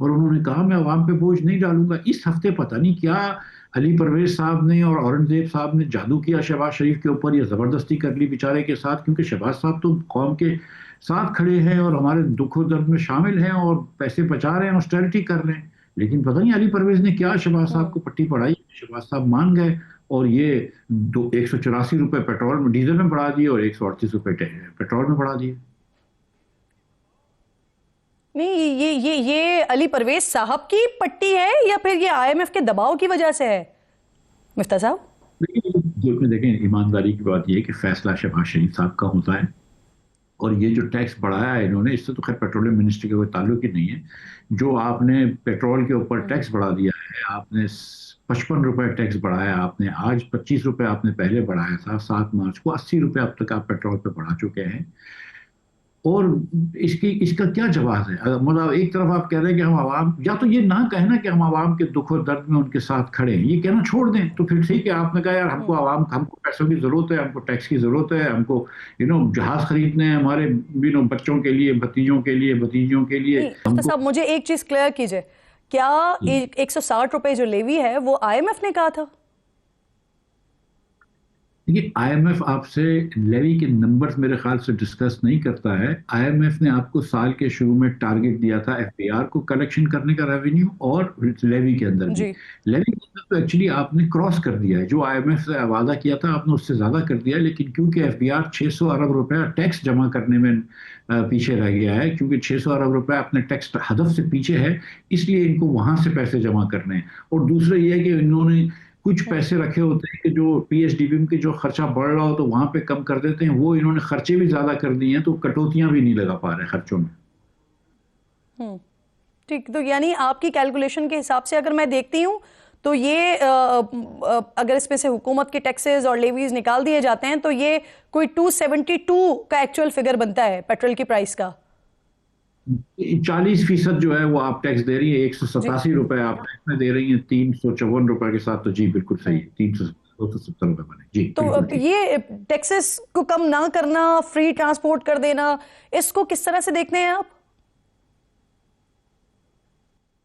اور انہوں نے کہا میں عوام پہ بوجھ نہیں ڈالوں گا. اس ہفتے پتہ نہیں کیا علی پرویز صاحب نے اور اورنگزیب صاحب نے جادو کیا شہباز شریف کے اوپر، یا زبردستی کر لی بیچارے کے ساتھ، کیونکہ شہباز صاحب تو قوم کے ساتھ کھڑے ہیں اور ہمارے دکھ و درد میں شامل ہیں اور پیسے بچا رہے ہیں، آسٹیرٹی کر رہے ہیں. لیکن پتہ نہیں علی پرویز نے کیا شہباز صاحب کو پٹی پڑھائی، شہباز صاحب مان گئے اور یہ 184 روپے پیٹرول میں ڈیزل میں بڑھا دیے اور 138 روپے پیٹرول میں بڑھا دیے. نہیں، یہ علی پرویز صاحب کی پٹی ہے یا پھر یہ آئی ایم ایف کے دباؤ کی وجہ سے ہے مفتیٰ صاحب؟ دیکھیں ایمانداری کی بات یہ ہے کہ فیصلہ شہباز شریف صاحب کا ہوتا ہے، اور یہ جو ٹیکس بڑھایا ہے انہوں نے، اس سے تو خیر پیٹرولیم منسٹری کا کوئی تعلق ہی نہیں ہے. جو آپ نے پیٹرول کے اوپر ٹیکس بڑھا دیا ہے، آپ نے 55 روپے ٹیکس بڑھایا، آپ نے آج 25 روپے آپ نے پہلے بڑھایا تھا، 7 مارچ کو 80 روپے اب تک آپ پیٹرول پہ بڑھا چکے ہیں. اور اس کا کیا جواز ہے؟ مطلب ایک طرف آپ کہہ رہے ہیں کہ ہم عوام، یا تو یہ نہ کہنا کہ ہم عوام کے دکھ و درد میں ان کے ساتھ کھڑے ہیں، یہ کہنا چھوڑ دیں تو پھر ٹھیک ہے. آپ نے کہا یار ہم کو پیسوں کی ضرورت ہے، ہم کو ٹیکس کی ضرورت ہے، ہم کو جہاز خریدنے ہیں ہمارے بچوں کے لیے، بھتیجوں کے لیے، بھتیجوں کے لیے. مفتیٰ صاحب مجھے ایک چیز کلیئر کیجئے، کیا 160 روپے جو لیوی ہے وہ آئی ایم ایف نے کہا تھا؟ دیکھیے آئی ایم ایف آپ سے لیوی کے نمبرز میرے خیال سے ڈسکس نہیں کرتا ہے. آئی ایم ایف نے آپ کو سال کے شروع میں ٹارگٹ دیا تھا ایف پی آر کو کلیکشن کرنے کا ریونیو، اور لیوی کے اندر بھی. لیوی کے اندر تو ایکچولی آپ نے کراس کر دیا ہے، جو آئی ایم ایف سے وعدہ کیا تھا آپ نے اس سے زیادہ کر دیا. لیکن کیونکہ ایف پی آر 600 ارب روپے ٹیکس جمع کرنے میں پیچھے رہ گیا ہے، کیونکہ 600 ارب روپے اپنے ٹیکس ہدف سے پیچھے ہے، اس لیے ان کو وہاں سے پیسے جمع کرنے ہیں. اور دوسرا یہ ہے کہ انہوں نے کچھ پیسے رکھے ہوتے ہیں کہ جو P S D B M کے جو خرچہ بڑھ رہا ہو تو وہاں پہ کم کر دیتے ہیں، وہ انہوں نے خرچے بھی زیادہ کر دیے ہیں تو کٹوتیاں بھی نہیں لگا پا رہے خرچوں میں. ٹھیک، تو یعنی آپ کی کیلکولیشن کے حساب سے اگر میں دیکھتی ہوں تو یہ اگر اس میں سے حکومت کے ٹیکسز اور لیویز نکال دیے جاتے ہیں تو یہ کوئی 272 کا ایکچوئل فگر بنتا ہے پیٹرول کی پرائس کا. 40% جو ہے وہ آپ ٹیکس دے رہی ہیں، 187 روپے آپ ٹیکس میں دے رہی ہیں 354 روپے کے ساتھ. تو جی بالکل صحیح ہے، 270 روپے بنے. جی تو یہ ٹیکسز کو کم نہ کرنا، فری ٹرانسپورٹ کر دینا، اس کو کس طرح سے دیکھتے ہیں آپ؟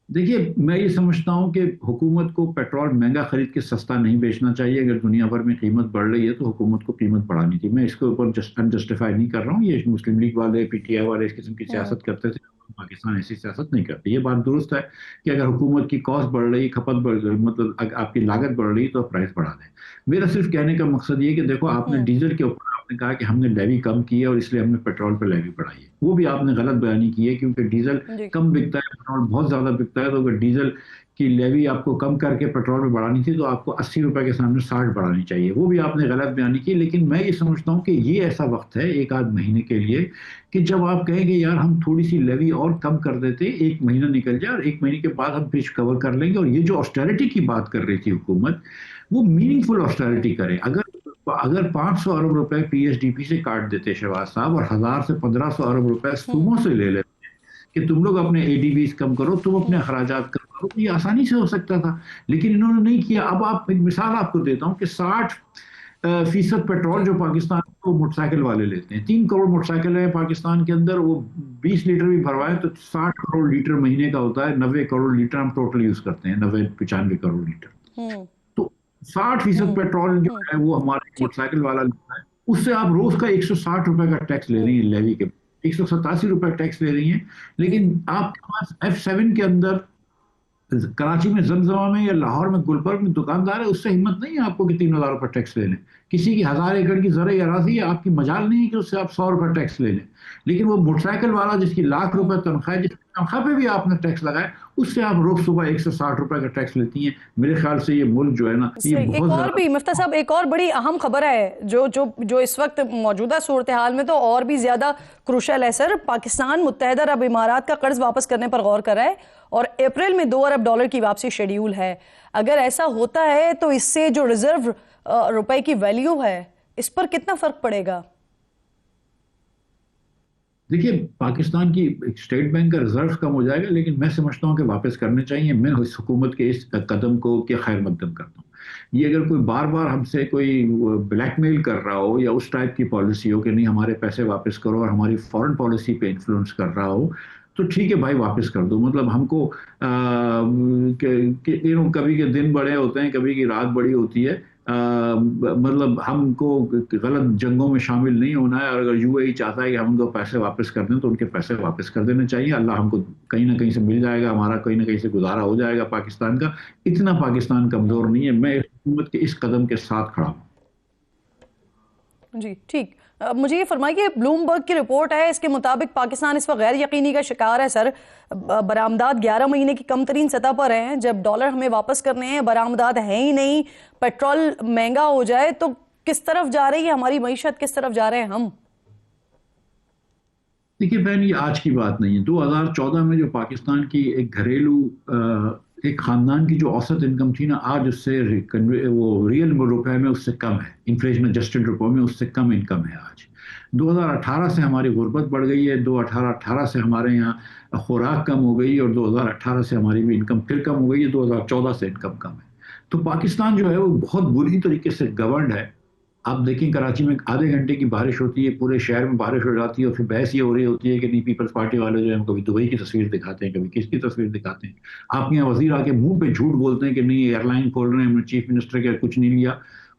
دیکھیے میں یہ سمجھتا ہوں کہ حکومت کو پیٹرول مہنگا خرید کے سستا نہیں بیچنا چاہیے. اگر دنیا بھر میں قیمت بڑھ رہی ہے تو حکومت کو قیمت بڑھانی تھی. میں اس کے اوپر جسٹیفائی نہیں کر رہا ہوں. یہ مسلم لیگ والے، پی ٹی آئی والے اس قسم کی سیاست کرتے تھے، پاکستان ایسی سیاست نہیں کرتی. یہ بات درست ہے کہ اگر حکومت کی کاسٹ بڑھ رہی، کھپت بڑھ رہی، مطلب آپ کی لاگت بڑھ رہی تو پرائس بڑھا دیں. میرا صرف کہنے کا مقصد یہ کہ دیکھو آپ نے ڈیزل کے اوپر آپ نے کہا کہ ہم نے لیوی کم کی ہے اور اس لیے ہم نے پیٹرول پہ لیوی بڑھائی ہے. وہ بھی آپ نے غلط بیانی کی ہے، کیونکہ ڈیزل کم بکتا ہے، پیٹرول بہت زیادہ بکتا ہے. تو اگر ڈیزل کی لیوی آپ کو کم کر کے پیٹرول میں بڑھانی تھی تو آپ کو 80 روپے کے سامنے 60 بڑھانی چاہیے. وہ بھی آپ نے غلط بیانی کی. لیکن میں یہ سمجھتا ہوں کہ یہ ایسا وقت ہے ایک آدھ مہینے کے لیے کہ جب آپ کہیں گے یار ہم تھوڑی سی لیوی اور کم کر دیتے، ایک مہینہ نکل جائے اور ایک مہینے کے بعد ہم پھر کور کر لیں گے. اور یہ جو آسٹیرٹی کی بات کر رہی تھی حکومت، وہ میننگ فل آسٹیرٹی کرے. اگر 500 ارب روپے پی ایس ڈی پی سے کاٹ دیتے شہباز صاحب اور 1000 سے 1500 ارب روپے سوموں سے لے لیتے کہ تم لوگ اپنے اے ڈی بیز کم کرو، تم اپنے اخراجات کم کرو، یہ آسانی سے ہو سکتا تھا. لیکن انہوں نے نہیں کیا. اب آپ ایک مثال آپ کو دیتا ہوں کہ 60% پیٹرول جو پاکستان کو موٹر سائیکل والے لیتے ہیں، 3 کروڑ موٹر سائیکل ہے پاکستان کے اندر، وہ 20 لیٹر بھی بھروائے تو 60 کروڑ لیٹر مہینے کا ہوتا ہے. 90 کروڑ لیٹر ہم ٹوٹل یوز کرتے ہیں، 95 کروڑ لیٹر. تو 60% پیٹرول جو ہے وہ ہمارے موٹر سائیکل والا لیتا ہے. اس سے آپ روز کا 160 روپے کا ٹیکس لے رہی ہیں لیوی کے، 187 روپے ٹیکس لے رہی ہیں. لیکن آپ کے پاس F7 کے اندر کراچی میں زمزمہ میں یا لاہور میں گلبرگ میں دکاندار ہے، اس سے ہمت نہیں ہے آپ کو کہ 3000 روپے ٹیکس لے لیں. کسی کی 1000 ایکڑ کی زرعی اراضی ہے، آپ کی مجال نہیں ہے کہ اس سے آپ 100 روپے ٹیکس لے لیں. لیکن وہ موٹر سائیکل والا جس کی لاکھ روپے تنخواہ ہے، جس کی تنخواہ پہ بھی آپ نے ٹیکس لگائے، اس سے آپ روز صبح 160 روپے کا ٹیکس لیتی ہیں. میرے خیال سے یہ ملک جو ہے نا، یہ ایک بہت اور بھی مفتیٰ صاحب ایک اور بڑی اہم خبر ہے جو اس وقت موجودہ صورتحال میں تو اور بھی زیادہ کروشل ہے سر. پاکستان متحدہ عرب امارات کا قرض واپس کرنے پر غور کر رہا ہے اور اپریل میں $2 ارب کی واپسی شیڈیول ہے. اگر ایسا ہوتا ہے تو اس سے جو ریزرو روپے کی ویلیو ہے اس پر کتنا فرق پڑے گا؟ دیکھیے پاکستان کی اسٹیٹ بینک کا ریزرو کم ہو جائے گا، لیکن میں سمجھتا ہوں کہ واپس کرنے چاہیے. میں اس حکومت کے اس قدم کو کہ خیر مقدم کرتا ہوں. یہ اگر کوئی بار بار ہم سے کوئی بلیک میل کر رہا ہو یا اس ٹائپ کی پالیسی ہو کہ نہیں ہمارے پیسے واپس کرو اور ہماری فورن پالیسی پہ انفلوئنس کر رہا ہو، تو ٹھیک ہے بھائی واپس کر دو. مطلب ہم کو کبھی کے دن بڑے ہوتے ہیں, کبھی کی رات بڑی ہوتی ہے. مطلب ہم کو غلط جنگوں میں شامل نہیں ہونا ہے, اور اگر یو اے ای چاہتا ہے کہ ہم ان کو پیسے واپس کر دیں تو ان کے پیسے واپس کر دینے چاہیے. اللہ ہم کو کہیں نہ کہیں سے مل جائے گا, ہمارا کہیں نہ کہیں سے گزارا ہو جائے گا پاکستان کا. اتنا پاکستان کمزور نہیں ہے. میں حکومت کے اس قدم کے ساتھ کھڑا ہوں. جی ٹھیک, مجھے یہ فرمائیے, بلوم برگ کی رپورٹ ہے, اس کے مطابق پاکستان اس وقت غیر یقینی کا شکار ہے سر. برآمدات 11 مہینے کی کم ترین سطح پر ہیں. جب ڈالر ہمیں واپس کرنے ہیں, برآمدات ہیں ہی نہیں, پیٹرول مہنگا ہو جائے تو کس طرف جا رہی ہے ہماری معیشت, کس طرف جا رہے ہیں ہم؟ دیکھیے بہن, یہ آج کی بات نہیں ہے. 2014 میں جو پاکستان کی ایک گھریلو ایک خاندان کی جو اوسط انکم تھی نا, آج اس سے وہ ریئل روپے میں اس سے کم ہے. انفلیشن ایڈجسٹڈ روپے میں اس سے کم انکم ہے آج. 2018 سے ہماری غربت بڑھ گئی ہے. 2018 سے ہمارے یہاں خوراک کم ہو گئی, اور 2018 سے ہماری بھی انکم پھر کم ہو گئی ہے. 2014 سے انکم کم ہے. تو پاکستان جو ہے وہ بہت بری طریقے سے گورنڈ ہے. آپ دیکھیں کراچی میں آدھے گھنٹے کی بارش ہوتی ہے, پورے شہر میں بارش ہو جاتی ہے, اور پھر بحث یہ ہو رہی ہوتی ہے کہ نہیں پیپلز پارٹی والے جو ہیں کبھی دبئی کی تصویر دکھاتے ہیں, کبھی کس کی تصویر دکھاتے ہیں. آپ کے یہاں وزیر آ کے منہ پہ جھوٹ بولتے ہیں کہ نہیں ایئر لائن کھول رہے ہیں, ہم نے چیف منسٹر کا کچھ نہیں لیا,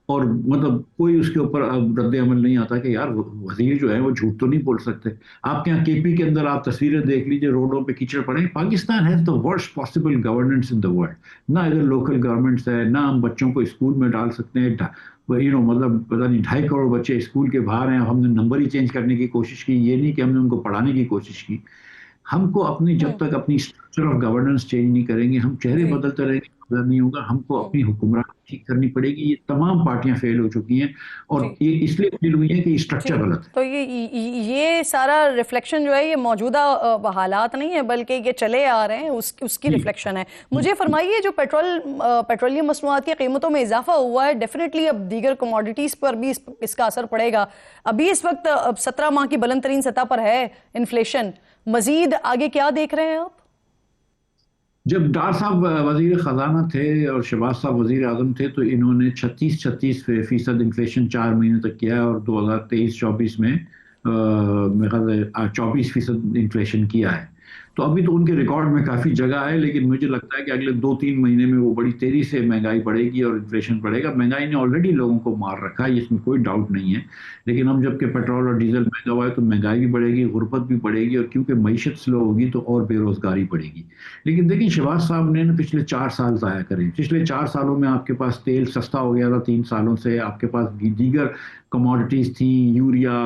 اور مطلب کوئی اس کے اوپر رد عمل نہیں آتا کہ یار وزیر جو ہے وہ جھوٹ تو نہیں بول سکتے. آپ کے یہاں کے پی کے اندر آپ تصویریں دیکھ لیجیے, روڈوں پہ کیچڑ پڑے ہیں. Pakistan has the worst possible governance in the world. نہ ادھر لوکل گورنمنٹس ہے, نہ ہم بچوں کو اسکول میں ڈال سکتے ہیں. مطلب پتہ نہیں 2.5 کروڑ بچے اسکول کے باہر ہیں. ہم نے نمبر ہی چینج کرنے کی کوشش کی, یہ نہیں کہ ہم نے ان کو پڑھانے کی کوشش کی. ہم کو اپنی جب تک اپنی اسٹرکچر آف گورننس چینج نہیں کریں گے, ہم چہرے بدلتے رہیں گے, نہیں ہوگا. ہم کو اپنی حکمرانی ٹھیک کرنی پڑے گی. یہ تمام پارٹیاں فیل ہو چکی ہیں, اور یہ اس لیے فیل ہوئی ہیں کہ اسٹرکچر غلط ہے. تو یہ سارا ریفلیکشن جو ہے یہ موجودہ حالات نہیں ہے, بلکہ یہ چلے آ رہے ہیں اس کی ریفلیکشن ہے. مجھے فرمائیے, جو پیٹرولیم مصنوعات کی قیمتوں میں اضافہ ہوا ہے, ڈیفینیٹلی اب دیگر کموڈیٹیز پر بھی اس کا اثر پڑے گا. ابھی اس وقت 17 ماہ کی بلند ترین سطح پر ہے انفلیشن. مزید آگے کیا دیکھ رہے ہیں آپ؟ جب ڈار صاحب وزیر خزانہ تھے اور شہباز صاحب وزیر اعظم تھے تو انہوں نے 36% انفلیشن 4 مہینے تک کیا, اور 2023-24 میں میرے خیال سے 24% انفلیشن کیا ہے. تو ابھی تو ان کے ریکارڈ میں کافی جگہ ہے, لیکن مجھے لگتا ہے کہ اگلے 2-3 مہینے میں وہ بڑی تیزی سے مہنگائی بڑھے گی اور انفلیشن بڑھے گا. مہنگائی نے آلریڈی لوگوں کو مار رکھا ہے, اس میں کوئی ڈاؤٹ نہیں ہے. لیکن ہم جب کہ پیٹرول اور ڈیزل مہنگا ہوا ہے تو مہنگائی بھی بڑھے گی, غربت بھی بڑھے گی, اور کیونکہ معیشت سلو ہوگی تو اور بے روزگاری بڑھے گی. لیکن دیکھیں شہباز صاحب نے پچھلے 4 سال ضائع کرے. پچھلے 4 سالوں میں آپ کے پاس تیل سستا ہو گیا تھا, 3 سالوں سے آپ کے پاس دیگر کموڈیٹیز تھیں, یوریا,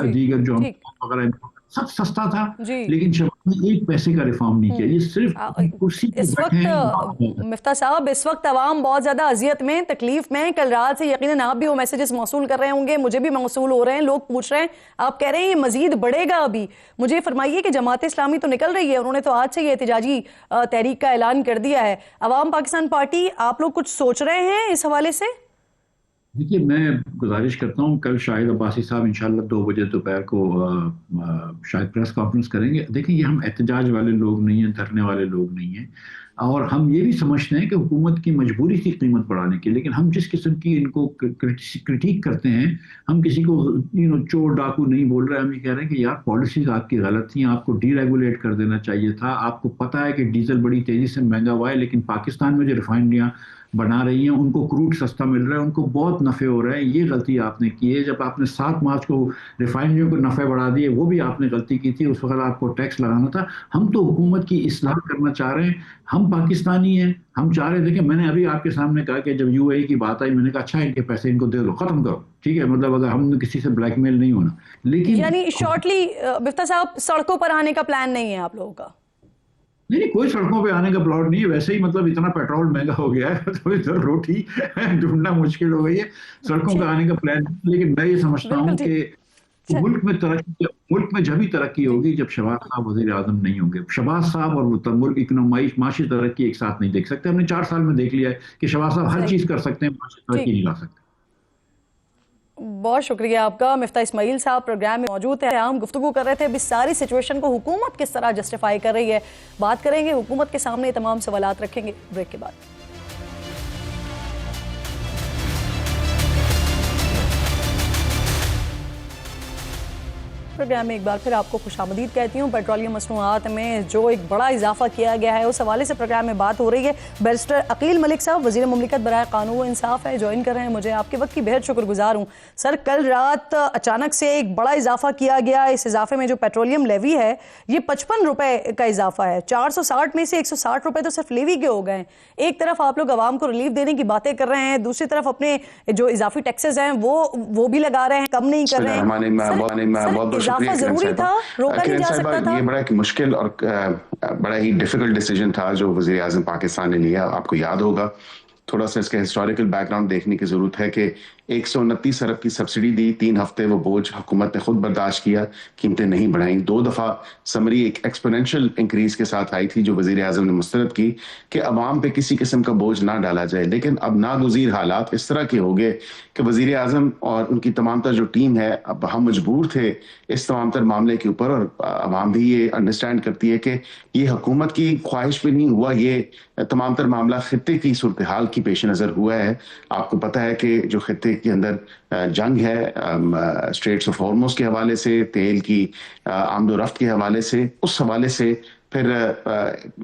دیگر جو ہم وغیرہ سب سستا تھا, لیکن شہباز نے 1 پیسے کا ریفارم نہیں کیا. یہ صرف کرسی پہ بیٹھے ہیں. مفتاح صاحب, اس وقت عوام بہت زیادہ اذیت میں, تکلیف میں. کل رات سے یقیناً آپ بھی وہ میسیجز موصول کر رہے ہوں گے, مجھے بھی موصول ہو رہے ہیں, لوگ پوچھ رہے ہیں, آپ کہہ رہے ہیں یہ مزید بڑھے گا ابھی. مجھے فرمائیے کہ جماعت اسلامی تو نکل رہی ہے, انہوں نے تو آج سے یہ احتجاجی تحریک کا اعلان کر دیا ہے. عوام پاکستان پارٹی, آپ لوگ کچھ سوچ رہے ہیں اس حوالے سے؟ دیکھیے میں گزارش کرتا ہوں, کل شاہد عباسی صاحب انشاءاللہ 2 بجے دوپہر کو شاید پریس کانفرنس کریں گے. دیکھیں یہ ہم احتجاج والے لوگ نہیں ہیں, دھرنے والے لوگ نہیں ہیں, اور ہم یہ بھی سمجھتے ہیں کہ حکومت کی مجبوری تھی قیمت بڑھانے کی. لیکن ہم جس قسم کی ان کو کرٹیک کرتے ہیں, ہم کسی کو چور ڈاکو نہیں بول رہے. ہم یہ کہہ رہے ہیں کہ یار پالیسیز آپ کی غلط تھیں, آپ کو ڈی ریگولیٹ کر دینا چاہیے تھا. آپ کو پتہ ہے کہ ڈیزل بڑی تیزی سے مہنگا ہوا ہے, لیکن پاکستان میں جو ریفائنریاں بنا رہی ہیں ان کو کروڈ سستا مل رہا ہے, ان کو بہت نفع ہو رہا ہے. یہ غلطی آپ نے کی ہے. جب آپ نے 7 مارچ کو ریفائنریوں کو نفع بڑھا دیے, وہ بھی آپ نے غلطی کی تھی. اس وقت آپ کو ٹیکس لگانا تھا. ہم تو حکومت کی اصلاح کرنا چاہ رہے ہیں. ہم پاکستانی ہیں, ہم چاہ رہے. دیکھیں میں نے ابھی آپ کے سامنے کہا کہ جب یو اے ای کی بات آئی, میں نے کہا اچھا ان کے پیسے ان کو دے دو, ختم کرو, ٹھیک ہے. مطلب اگر ہم نے کسی سے بلیک میل نہیں ہونا. لیکن یعنی شارٹلی مفتاح صاحب, سڑکوں پر آنے کا پلان نہیں ہے آپ لوگوں کا؟ نہیں, کوئی سڑکوں پہ آنے کا پلاٹ نہیں ہے. ویسے ہی مطلب اتنا پیٹرول مہنگا ہو گیا ہے تو ادھر روٹی ڈھونڈنا مشکل ہو گئی ہے. سڑکوں پہ آنے کا پلان. لیکن میں یہ سمجھتا ہوں کہ ملک میں جب ہی ترقی ہوگی جب شہباز صاحب وزیر اعظم نہیں ہوں گے. شہباز صاحب اور ملک معاشی ترقی ایک ساتھ نہیں دیکھ سکتے. ہم نے 4 سال میں دیکھ لیا ہے کہ شہباز صاحب ہر چیز کر سکتے ہیں, معاشی ترقی نہیں لا سکتے. بہت شکریہ آپ کا. مفتاح اسماعیل صاحب پروگرام میں موجود ہیں. ہم گفتگو کر رہے تھے ابھی ساری سچویشن کو حکومت کس طرح جسٹیفائی کر رہی ہے. بات کریں گے, حکومت کے سامنے تمام سوالات رکھیں گے بریک کے بعد. پروگرام میں ایک بار پھر آپ کو خوش آمدید کہتی ہوں. پیٹرولیم مصنوعات میں جو ایک بڑا اضافہ کیا گیا ہے اس حوالے سے پروگرام میں بات ہو رہی ہے. بیرسٹر عقیل ملک صاحب وزیر مملکت برائے قانون و انصاف ہے, جوائن کر رہے ہیں مجھے. آپ کے وقت کی بہت شکر گزار ہوں. سر, کل رات اچانک سے ایک بڑا اضافہ کیا گیا. اس اضافے میں جو پیٹرولیم لیوی ہے یہ 55 روپے کا اضافہ ہے. 460 میں سے 160 روپے تو صرف لیوی کے ہو گئے ہیں. ایک طرف آپ لوگ عوام کو ریلیف دینے کی باتیں کر رہے ہیں, دوسری طرف اپنے جو اضافی ٹیکسز ہیں وہ بھی لگا رہے ہیں, کم نہیں کر رہے ہیں. بہت بہت شکریہ ضروری تھا, روکا نہیں جا سکتا تھا. یہ بڑا ایک مشکل اور بڑا ہی ڈیفیکلٹ ڈیسیجن تھا جو وزیر اعظم پاکستان نے لیا. آپ کو یاد ہوگا, تھوڑا سا اس کا ہسٹوریکل بیک گراؤنڈ دیکھنے کی ضرورت ہے کہ 129 ارب کی سبسڈی دی, 3 ہفتے وہ بوجھ حکومت نے خود برداشت کیا, قیمتیں نہیں بڑھائیں. 2 دفعہ سمری ایک ایکسپونینشل انکریز کے ساتھ آئی تھی جو وزیر اعظم نے مسترد کی کہ عوام پہ کسی قسم کا بوجھ نہ ڈالا جائے. لیکن اب ناگزیر حالات اس طرح کے ہو گئے کہ وزیر اعظم اور ان کی تمام تر جو ٹیم ہے, اب ہم مجبور تھے اس تمام تر معاملے کے اوپر, اور عوام بھی یہ انڈرسٹینڈ کرتی ہے کہ یہ حکومت کی خواہش پہ نہیں ہوا, یہ تمام تر معاملہ خطے کی صورتحال کی پیش نظر ہوا ہے. آپ کو پتہ ہے کہ جو خطے کے اندر جنگ ہے اسٹریٹس آف ہارموز کے حوالے سے, تیل کی آمد و رفت کے حوالے سے, اس حوالے سے پھر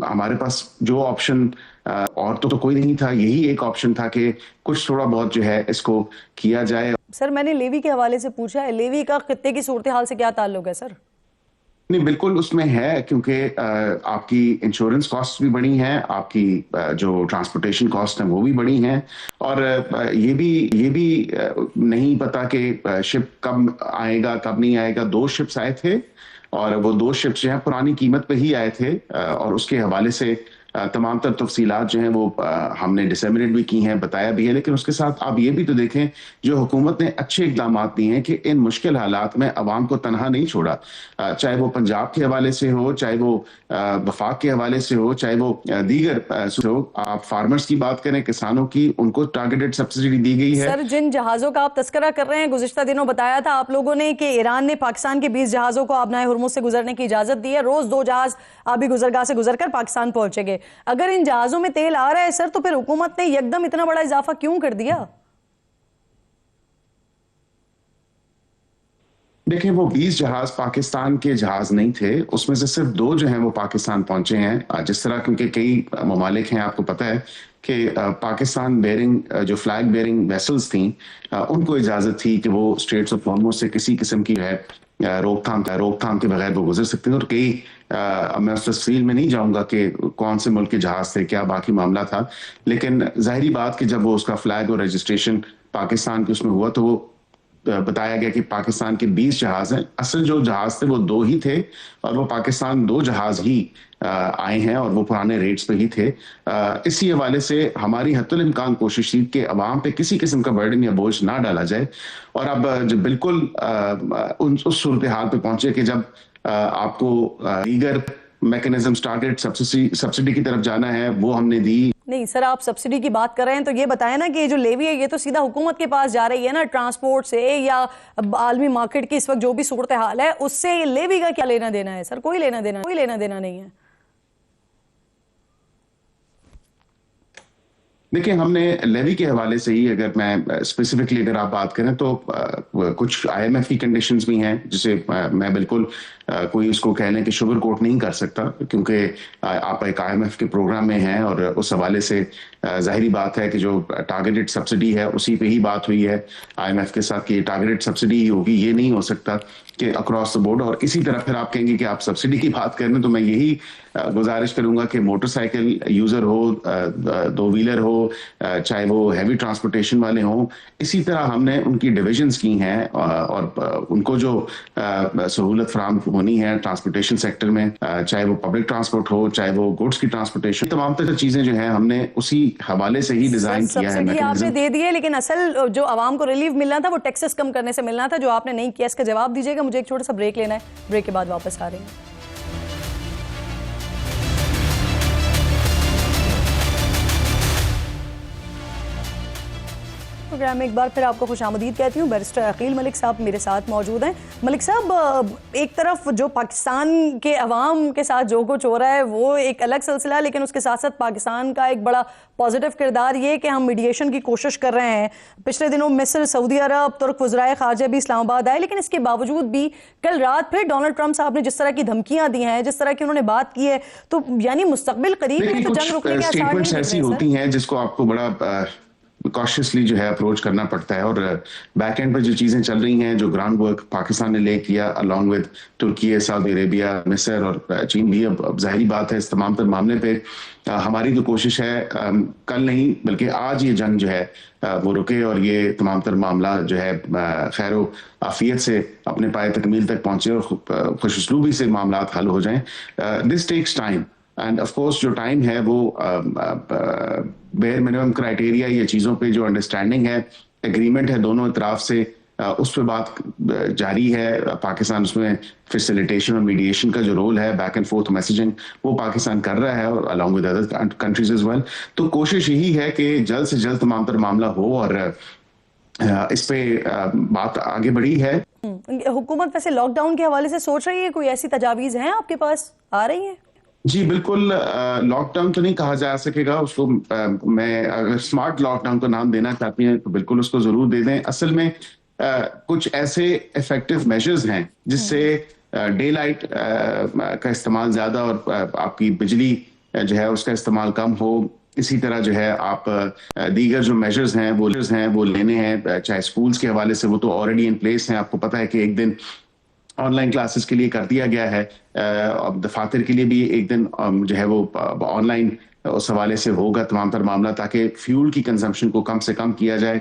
ہمارے پاس جو آپشن اور تو کوئی نہیں تھا, یہی ایک آپشن تھا کہ کچھ تھوڑا بہت جو ہے اس کو کیا جائے. سر, میں نے لیوی کے حوالے سے پوچھا ہے, لیوی کا خطے کی صورتحال سے کیا تعلق ہے سر؟ نہیں, بالکل اس میں ہے, کیونکہ آپ کی انشورنس کاسٹ بھی بڑی ہیں, آپ کی جو ٹرانسپورٹیشن کاسٹ ہیں وہ بھی بڑی ہیں, اور یہ بھی نہیں پتا کہ شپ کب آئے گا کب نہیں آئے گا. 2 شپس آئے تھے اور وہ 2 شپس جو ہیں پرانی قیمت پہ ہی آئے تھے, اور اس کے حوالے سے تمام تر تفصیلات جو ہیں وہ ہم نے ڈسیمنیٹ بھی کی ہیں, بتایا بھی ہے. لیکن اس کے ساتھ آپ یہ بھی تو دیکھیں جو حکومت نے اچھے اقدامات دیے ہیں کہ ان مشکل حالات میں عوام کو تنہا نہیں چھوڑا, چاہے وہ پنجاب کے حوالے سے ہو, چاہے وہ وفاق کے حوالے سے ہو, چاہے وہ دیگر ہو. آپ فارمرز کی بات کریں, کسانوں کی, ان کو ٹارگیٹڈ سبسڈی دی گئی ہے. سر, جن جہازوں کا آپ تذکرہ کر رہے ہیں, گزشتہ دنوں بتایا تھا آپ لوگوں نے کہ ایران نے پاکستان کے 20 جہازوں کو آبنائے ہرمز سے گزرنے کی اجازت دی ہے. روز 2 جہاز آبی گزرگاہ سے گزر کر پاکستان پہنچے گے. اگر ان جہازوں میں تیل آ رہا ہے سر, تو پھر حکومت نے یکدم اتنا بڑا اضافہ کیوں کر دیا؟ دیکھیں, وہ 20 جہاز پاکستان کے جہاز نہیں تھے, اس میں سے صرف 2 جو ہیں وہ پاکستان پہنچے ہیں. جس طرح کیونکہ کئی ممالک ہیں, آپ کو پتہ ہے کہ پاکستان بیرنگ جو فلیگ بیرنگ ویسلز تھیں ان کو اجازت تھی کہ وہ اسٹریٹس آف ہارموز سے کسی قسم کی ہے روک تھام کے بغیر وہ گزر سکتے ہیں. اور کئی میں اس تفصیل میں نہیں جاؤں گا کہ کون سے ملک کے جہاز تھے, کیا باقی معاملہ تھا, لیکن ظاہری بات کہ جب وہ اس کا فلیگ اور رجسٹریشن پاکستان کے اس میں ہوا تو وہ بتایا گیا کہ پاکستان کے 20 جہاز ہیں. اصل جو جہاز تھے وہ 2 ہی تھے, اور وہ پاکستان 2 جہاز ہی آئے ہیں, اور وہ پرانے ریٹس پہ ہی تھے. اسی حوالے سے ہماری حتی الامکان کوشش تھی کہ عوام پہ کسی قسم کا برڈن یا بوجھ نہ ڈالا جائے. اور اب جب بالکل اس صورتحال پہ پہنچے کہ جب آپ کو دیگر میکنزم سٹارٹڈ سبسڈی کی طرف جانا ہے, وہ ہم نے دی. نہیں سر, آپ سبسڈی کی بات کر رہے ہیں تو یہ بتائیں نا کہ یہ جو لیوی ہے یہ تو سیدھا حکومت کے پاس جا رہی ہے نا, ٹرانسپورٹ سے یا عالمی مارکیٹ کی اس وقت جو بھی صورتحال ہے اس سے لیوی کا کیا لینا دینا ہے سر؟ کوئی لینا دینا نہیں ہے. دیکھیں, ہم نے لیوی کے حوالے سے ہی, اگر میں اسپیسیفکلی اگر آپ بات کریں تو کچھ IMF کی کنڈیشنز بھی ہیں جسے میں بالکل کوئی اس کو کہہ لیں کہ شوگر کوٹ نہیں کر سکتا, کیونکہ آپ ایک IMF کے پروگرام میں ہیں, اور اس حوالے سے ظاہری بات ہے کہ جو ٹارگیٹڈ سبسڈی ہے اسی پہ ہی بات ہوئی ہے IMF کے ساتھ کہ ٹارگیٹڈ سبسڈی ہی ہوگی. یہ نہیں ہو سکتا کہ اکراس دا بورڈ. اور اسی طرح پھر آپ کہیں گے کہ آپ سبسڈی کی بات کریں تو میں یہی گزارش کروں گا کہ موٹر سائیکل یوزر ہو, 2 ویلر ہو, چاہے وہ ہیوی ٹرانسپورٹیشن والے ہوں, اسی طرح ہم نے ان کی ڈویژنز کی ہیں, اور ان کو جو سہولت فراہم ہونی ہے ٹرانسپورٹیشن سیکٹر میں, چاہے وہ پبلک ٹرانسپورٹ ہو, چاہے وہ گوڈس کی ٹرانسپورٹیشن, تمام تر چیزیں جو ہیں ہم نے اسی حوالے سے ہی ڈیزائن کیا ہے. سبسڈی آپ نے دے دی ہے, لیکن اصل جو عوام کو ریلیف ملنا تھا وہ ٹیکسز کم کرنے سے ملنا تھا, جو آپ نے نہیں کیا. اس کا جواب دیجیے گا. مجھے ایک چھوٹا سا بریک لینا ہے, بریک کے بعد واپس آ رہے ہیں. پروگرام میں ایک بار پھر آپ کو خوش آمدید کہتی ہوں. بیرسٹر عقیل ملک صاحب میرے ساتھ موجود ہیں. ملک صاحب، ایک طرف جو پاکستان کے عوام کے ساتھ جو کچھ ہو رہا ہے وہ ایک الگ سلسلہ ہے، لیکن اس کے ساتھ ساتھ پاکستان کا ایک بڑا پازیٹیو کردار یہ کہ ہم میڈیشن کی کوشش کر رہے ہیں. پچھلے دنوں مصر، سعودی عرب، ترک وزرائے خارجہ بھی اسلام آباد آئے، لیکن اس کے باوجود بھی کل رات پھر ڈونلڈ ٹرمپ صاحب نے جس طرح کی دھمکیاں دی ہیں، جس طرح کی انہوں نے بات کی ہے، تو یعنی مستقبل قریب میں تو جنگ رکنے کے آثار نہیں دکھ رہے. ایسی ہوتی ہیں جس کو آپ کو بڑا کاشیسلی جو ہے اپروچ کرنا پڑتا ہے، اور بیک اینڈ پہ جو چیزیں چل رہی ہیں، جو گراؤنڈ ورک پاکستان نے لے کیا along with ترکی، سعودی عربیہ، مصر اور چین بھی، اب ظاہری بات ہے اس تمام تر معاملے پہ ہماری تو کوشش ہے کل نہیں بلکہ آج یہ جنگ جو ہے وہ رکے اور یہ تمام تر معاملہ جو ہے خیر و عافیت سے اپنے پائے تکمیل تک پہنچے اور خوش اسلوبی سے معاملات حل ہو جائیں. This tax time and of course جو ٹائم ہے وہ بیئر منیمم کرائیٹیریا یا چیزوں پہ جو انڈرسٹینڈنگ ہے، ایگریمنٹ ہے دونوں اطراف سے، اس پہ بات جاری ہے. پاکستان اس میں فیسیلیٹیشن اور میڈیشن کا جو رول ہے، بیک اینڈ فورتھ میسیجنگ، وہ پاکستان کر رہا ہے اور along with other countries as well. تو کوشش یہی ہے کہ جلد سے جلد تمام تر معاملہ ہو اور اس پہ بات آگے بڑھی ہے. حکومت ویسے لاک ڈاؤن کے حوالے سے سوچ رہی ہے؟ کوئی ایسی تجاویز ہیں آپ کے پاس آ رہی ہیں؟ جی بالکل، لاک ڈاؤن تو نہیں کہا جا سکے گا اس کو. میں اگر اسمارٹ لاک ڈاؤن کا نام دینا چاہتی ہیں تو بالکل اس کو ضرور دے دیں. اصل میں کچھ ایسے افیکٹو میجرز ہیں جس سے ڈے لائٹ کا استعمال زیادہ اور آپ کی بجلی جو ہے اس کا استعمال کم ہو. اسی طرح جو ہے آپ دیگر جو میجرز ہیں وہ لینے ہیں، چاہے اسکولز کے حوالے سے وہ تو آلریڈی ان پلیس ہیں. آپ کو پتہ ہے کہ ایک دن آن لائن کلاسز کے لیے کر دیا گیا ہے، دفاتر کے لیے بھی ایک دن جو ہے وہ آن لائن اس حوالے سے ہوگا تمام تر معاملہ، تاکہ فیول کی کنزمپشن کو کم سے کم کیا جائے.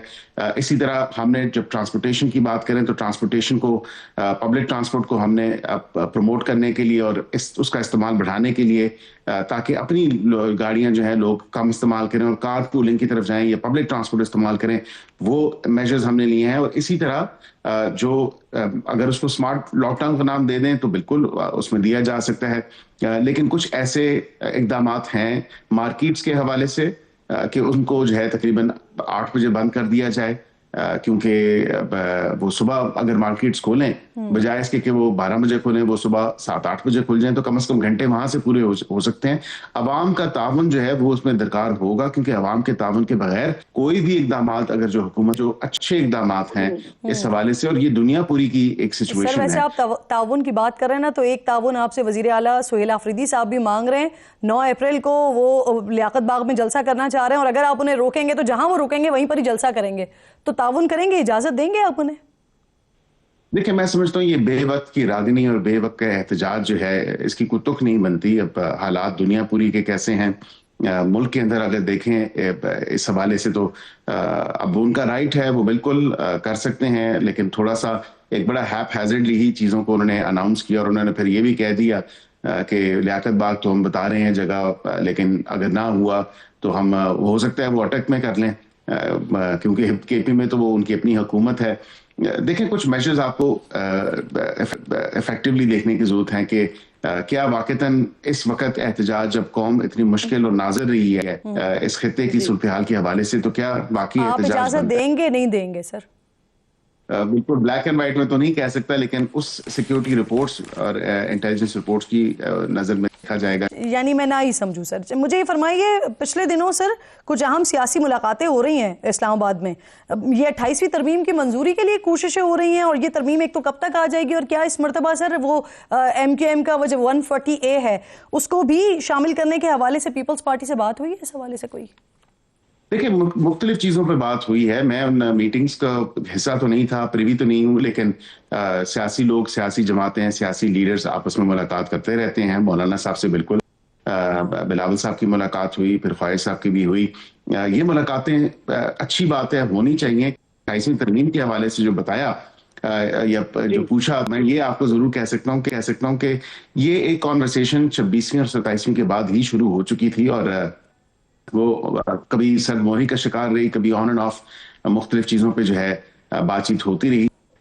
اسی طرح ہم نے جب ٹرانسپورٹیشن کی بات کریں تو ٹرانسپورٹیشن کو، پبلک ٹرانسپورٹ کو ہم نے پروموٹ کرنے کے لیے اور اس کا استعمال بڑھانے کے لیے، تاکہ اپنی گاڑیاں جو ہیں لوگ کم استعمال کریں اور کار پولنگ کی طرف جائیں یا پبلک ٹرانسپورٹ استعمال کریں، وہ میجرز ہم نے لیے ہیں. اور اسی طرح جو اگر اس کو اسمارٹ لاک ڈاؤن کا نام دے دیں تو بالکل اس میں دیا جا سکتا ہے، لیکن کچھ ایسے اقدامات ہیں مارکیٹس کے حوالے سے کہ ان کو جو ہے تقریباً 8 بجے بند کر دیا جائے، کیونکہ وہ صبح اگر مارکیٹس کھولیں بجائے اس کے کہ وہ 12 بجے کھولیں، وہ صبح 7-8 بجے کھل جائیں تو کم از کم گھنٹے وہاں سے پورے ہو سکتے ہیں. عوام کا تعاون جو ہے وہ اس میں درکار ہوگا، کیونکہ عوام کے تعاون کے بغیر کوئی بھی اقدامات، اگر جو حکومت جو اچھے اقدامات ہیں اس حوالے سے، اور یہ دنیا پوری کی ایک سچویشن ہے. سر ویسے آپ تعاون کی بات کر رہے ہیں نا، تو ایک تعاون آپ سے وزیر اعلیٰ سہیل آفریدی صاحب بھی مانگ رہے ہیں. 9 اپریل کو وہ لیاقت باغ میں جلسہ کرنا چاہ رہے ہیں، اور اگر آپ انہیں روکیں گے تو جہاں وہ روکیں گے وہیں پر ہی جلسہ کریں گے، تو تعاون کریں گے؟ اجازت دیں گے آپ انہیں؟ دیکھیں میں سمجھتا ہوں یہ بے وقت کی راگنی اور بے وقت کا احتجاج جو ہے اس کی کوئی تک نہیں بنتی. اب حالات دنیا پوری کے کیسے ہیں، ملک کے اندر اگر دیکھیں اس حوالے سے تو اب ان کا رائٹ ہے، وہ بالکل کر سکتے ہیں، لیکن تھوڑا سا ایک بڑا ہیپ ہیزرڈلی ہی چیزوں کو انہوں نے اناؤنس کیا، اور انہوں نے پھر یہ بھی کہہ دیا کہ لیاقت باغ تو ہم بتا رہے ہیں جگہ، لیکن اگر نہ ہوا تو ہم ہو سکتا ہے وہ اٹک میں کر لیں، کیونکہ کے پی میں تو وہ ان کی اپنی حکومت ہے. دیکھیں کچھ میجرز آپ کو افیکٹولی دیکھنے کی ضرورت ہے کہ کیا واقعتاً اس وقت احتجاج جب قوم اتنی مشکل اور ناظر رہی ہے اس خطے کی صورتحال کے حوالے سے، تو کیا واقعی آپ اجازت دیں گے نہیں دیں گے؟ سر بالکل بلیک اینڈ وائٹ میں تو نہیں کہہ سکتا، لیکن اس سیکیورٹی رپورٹس اور انٹیلیجنس رپورٹس کی نظر میں دیکھا جائے گا. یعنی میں نہ ہی سمجھوں. سر مجھے یہ فرمائیے، پچھلے دنوں سر کچھ اہم سیاسی ملاقاتیں ہو رہی ہیں اسلام آباد میں، یہ 28ویں ترمیم کی منظوری کے لیے کوششیں ہو رہی ہیں، اور یہ ترمیم ایک تو کب تک آ جائے گی، اور کیا اس مرتبہ سر وہ ایم کیو ایم کا وہ جو 140A ہے اس کو بھی شامل کرنے کے حوالے سے پیپلز پارٹی سے بات ہوئی ہے؟ اس حوالے سے کوئی دیکھیں مختلف چیزوں پہ بات ہوئی ہے. میں ان میٹنگز کا حصہ تو نہیں تھا، پریوی تو نہیں ہوں، لیکن سیاسی لوگ، سیاسی جماعتیں، سیاسی لیڈرز آپس میں ملاقات کرتے رہتے ہیں. مولانا صاحب سے بالکل بلاول صاحب کی ملاقات ہوئی، پھر خواجہ صاحب کی بھی ہوئی. یہ ملاقاتیں اچھی بات ہے، ہونی چاہیے. 28ویں ترمیم کے حوالے سے جو بتایا یا جو پوچھا، میں یہ آپ کو ضرور کہہ سکتا ہوں کہ یہ ایک کانورسیشن 26ویں اور 27ویں کے بعد ہی شروع ہو چکی تھی، اور وہ کبھی سرموہی کا شکار رہی، کبھی آن اینڈ آف مختلف چیزوں پہ جو ہے بات چیت ہوتی رہی.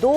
2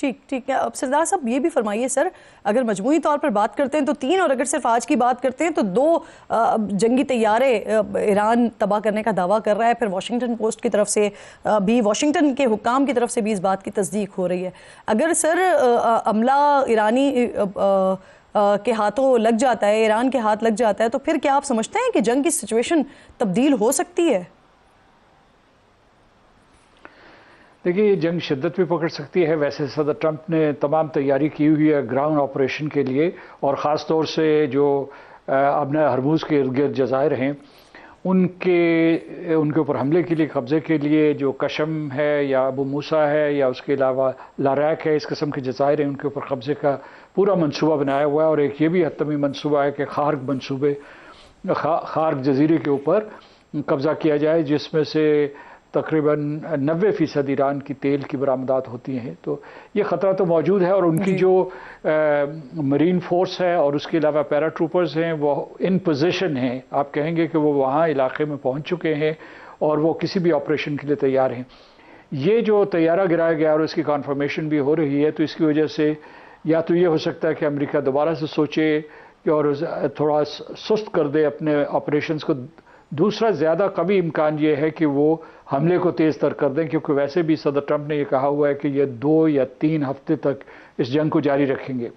ٹھیک ہے. اب سردار صاحب یہ بھی فرمائیے سر، اگر مجموعی طور پر بات کرتے ہیں تو 3، اور اگر صرف آج کی بات کرتے ہیں تو 2 جنگی طیارے ایران تباہ کرنے کا دعویٰ کر رہا ہے. پھر واشنگٹن پوسٹ کی طرف سے بھی، واشنگٹن کے حکام کی طرف سے بھی اس بات کی تصدیق ہو رہی ہے. اگر سر عملہ ایرانی کے ہاتھوں لگ جاتا ہے، ایران کے ہاتھ لگ جاتا ہے، تو پھر کیا آپ سمجھتے ہیں کہ جنگ کی سچویشن تبدیل ہو سکتی ہے؟ دیکھیے یہ جنگ شدت بھی پکڑ سکتی ہے. ویسے صدر ٹرمپ نے تمام تیاری کی ہوئی ہے گراؤنڈ آپریشن کے لیے، اور خاص طور سے جو ابنا ہرموز کے ارد گرد جزائر ہیں ان کے اوپر حملے کے لیے، قبضے کے لیے، جو کشم ہے یا ابو موسیٰ ہے یا اس کے علاوہ لاریک ہے، اس قسم کے جزائر ہیں، ان کے اوپر قبضے کا پورا منصوبہ بنایا ہوا ہے. اور ایک یہ بھی حتمی منصوبہ ہے کہ خارق جزیرے کے اوپر قبضہ کیا جائے، جس میں سے تقریباً 90% ایران کی تیل کی برآمدات ہوتی ہیں. تو یہ خطرہ تو موجود ہے، اور ان کی جو مرین فورس ہے اور اس کے علاوہ پیرا ٹروپرز ہیں وہ ان پوزیشن ہیں. آپ کہیں گے کہ وہ وہاں علاقے میں پہنچ چکے ہیں اور وہ کسی بھی آپریشن کے لیے تیار ہیں. یہ جو طیارہ گرایا گیا اور اس کی کنفرمیشن بھی ہو رہی ہے، تو اس کی وجہ سے یا تو یہ ہو سکتا ہے کہ امریکہ دوبارہ سے سوچے کہ اور تھوڑا سست کر دے اپنے آپریشنز کو. دوسرا زیادہ قوی امکان یہ ہے کہ وہ حملے کو تیز تر کر دیں، کیونکہ ویسے بھی صدر ٹرمپ نے یہ کہا ہوا ہے کہ یہ 2 یا 3 ہفتے تک اس جنگ کو جاری رکھیں گے.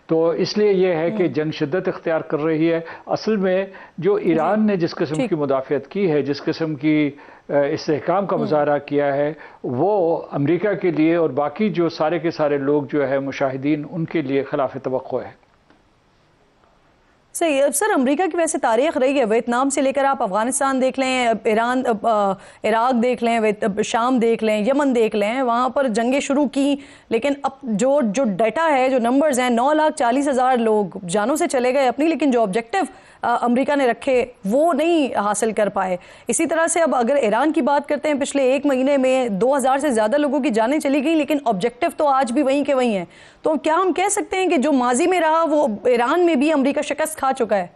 تو اس لیے یہ ہے کہ جنگ شدت اختیار کر رہی ہے. اصل میں جو ایران نے جس قسم کی مدافعت کی ہے، جس قسم کی استحکام کا مظاہرہ کیا ہے، وہ امریکہ کے لیے اور باقی جو سارے کے سارے لوگ جو ہے مشاہدین، ان کے لیے خلاف توقع ہے. صحیح. سر امریکہ کی ویسے تاریخ رہی ہے، ویتنام سے لے کر آپ افغانستان دیکھ لیں، ایران، عراق دیکھ لیں، شام دیکھ لیں، یمن دیکھ لیں، وہاں پر جنگیں شروع کی، لیکن اب جو ڈیٹا ہے، جو نمبرز ہیں، 9,40,000 لوگ جانوں سے چلے گئے اپنی، لیکن جو آبجیکٹیو امریکہ نے رکھے وہ نہیں حاصل کر پائے. اسی طرح سے اب اگر ایران کی بات کرتے ہیں، پچھلے 1 مہینے میں 2,000 سے زیادہ لوگوں کی جانیں چلی گئیں، لیکن آبجیکٹیو تو آج بھی وہیں کے وہیں ہیں. تو کیا ہم کہہ سکتے ہیں کہ جو ماضی میں رہا وہ ایران میں بھی امریکہ شکست کھا چکا ہے؟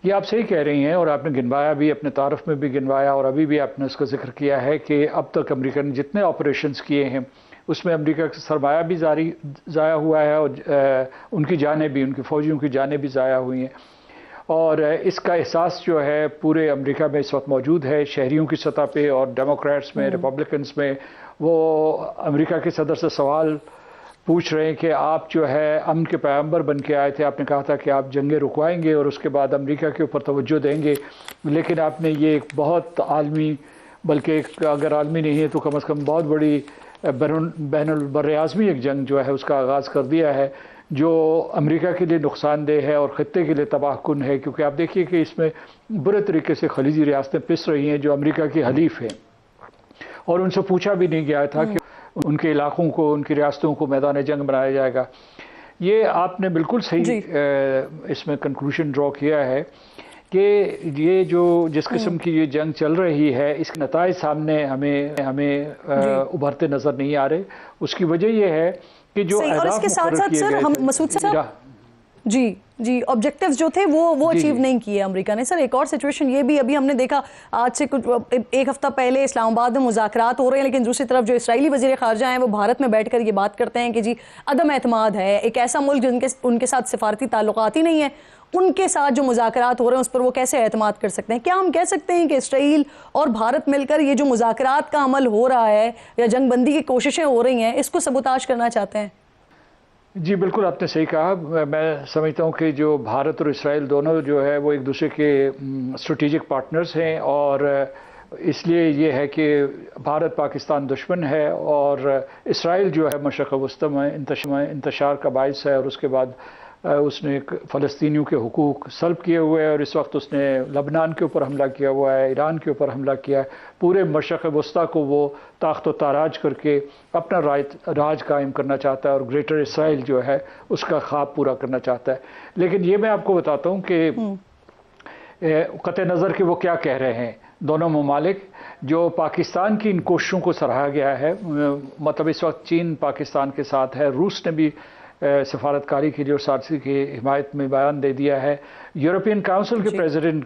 یہ آپ صحیح کہہ رہی ہیں، اور آپ نے گنوایا بھی، اپنے تعارف میں بھی گنوایا، اور ابھی بھی آپ نے اس کا ذکر کیا ہے کہ اب تک امریکہ نے جتنے آپریشنز کیے ہیں اس میں امریکہ کا سرمایہ بھی ضائع ہوا ہے، اور ان کی جانیں بھی، ان کی فوجیوں کی جانیں بھی ضائع ہوئی ہیں. اور اس کا احساس جو ہے پورے امریکہ میں اس وقت موجود ہے، شہریوں کی سطح پہ اور ڈیموکریٹس میں، ریپبلکنز میں. وہ امریکہ کے صدر سے سوال پوچھ رہے ہیں کہ آپ جو ہے امن کے پیغمبر بن کے آئے تھے، آپ نے کہا تھا کہ آپ جنگیں رکوائیں گے اور اس کے بعد امریکہ کے اوپر توجہ دیں گے، لیکن آپ نے یہ ایک بہت عالمی، بلکہ اگر عالمی نہیں ہے تو کم از کم بہت بڑی بین البراعظمی ایک جنگ جو ہے اس کا آغاز کر دیا ہے، جو امریکہ کے لیے نقصان دہ ہے اور خطے کے لیے تباہ کن ہے. کیونکہ آپ دیکھیے کہ اس میں برے طریقے سے خلیجی ریاستیں پس رہی ہیں جو امریکہ کی حلیف ہیں، اور ان سے پوچھا بھی نہیں گیا تھا کہ ان کے علاقوں کو، ان کی ریاستوں کو میدان جنگ بنایا جائے گا. یہ آپ نے بالکل صحیح اس میں کنکلوژن ڈرا کیا ہے کہ یہ جو جس قسم کی یہ جنگ چل رہی ہے، اس کے نتائج سامنے ہمیں ابھرتے نظر نہیں آ رہے. اس کی وجہ یہ ہے کہ جو اور اس کے ساتھ ساتھ سر ہم مسعود صاحب جی آبجیکٹیوز جو تھے وہ اچیو نہیں کیے امریکہ نے. سر ایک اور سچویشن یہ بھی ابھی ہم نے دیکھا، آج سے کچھ 1 ہفتہ پہلے اسلام آباد میں مذاکرات ہو رہے ہیں، لیکن دوسری طرف جو اسرائیلی وزیر خارجہ ہیں وہ بھارت میں بیٹھ کر یہ بات کرتے ہیں کہ جی عدم اعتماد ہے. ایک ایسا ملک ان کے ساتھ سفارتی تعلقات ہی نہیں ہیں، ان کے ساتھ جو مذاکرات ہو رہے ہیں اس پر وہ کیسے اعتماد کر سکتے ہیں؟ کیا ہم کہہ سکتے ہیں کہ اسرائیل اور بھارت مل کر یہ جو مذاکرات کا عمل ہو رہا ہے یا جنگ بندی کی کوششیں ہو رہی ہیں اس کو سبوتاژ کرنا چاہتے ہیں؟ جی بالکل آپ نے صحیح کہا. میں سمجھتا ہوں کہ جو بھارت اور اسرائیل دونوں جو ہے وہ ایک دوسرے کے اسٹریٹجک پارٹنرز ہیں، اور اس لیے یہ ہے کہ بھارت پاکستان دشمن ہے اور اسرائیل جو ہے مشرق وسطی میں انتشار کا باعث ہے، اور اس کے بعد اس نے فلسطینیوں کے حقوق سلب کیے ہوئے ہیں، اور اس وقت اس نے لبنان کے اوپر حملہ کیا ہوا ہے، ایران کے اوپر حملہ کیا ہے. پورے مشرق وسطی کو وہ تاخت و تاراج کر کے اپنا راج قائم کرنا چاہتا ہے، اور گریٹر اسرائیل جو ہے اس کا خواب پورا کرنا چاہتا ہے. لیکن یہ میں آپ کو بتاتا ہوں کہ قطع نظر کہ وہ کیا کہہ رہے ہیں دونوں ممالک، جو پاکستان کی ان کوششوں کو سراہا گیا ہے. مطلب اس وقت چین پاکستان کے ساتھ ہے، روس نے بھی سفارتکاری کے لیے اور ساتھی کی حمایت میں بیان دے دیا ہے. یورپین کاؤنسل کے پریزیڈنٹ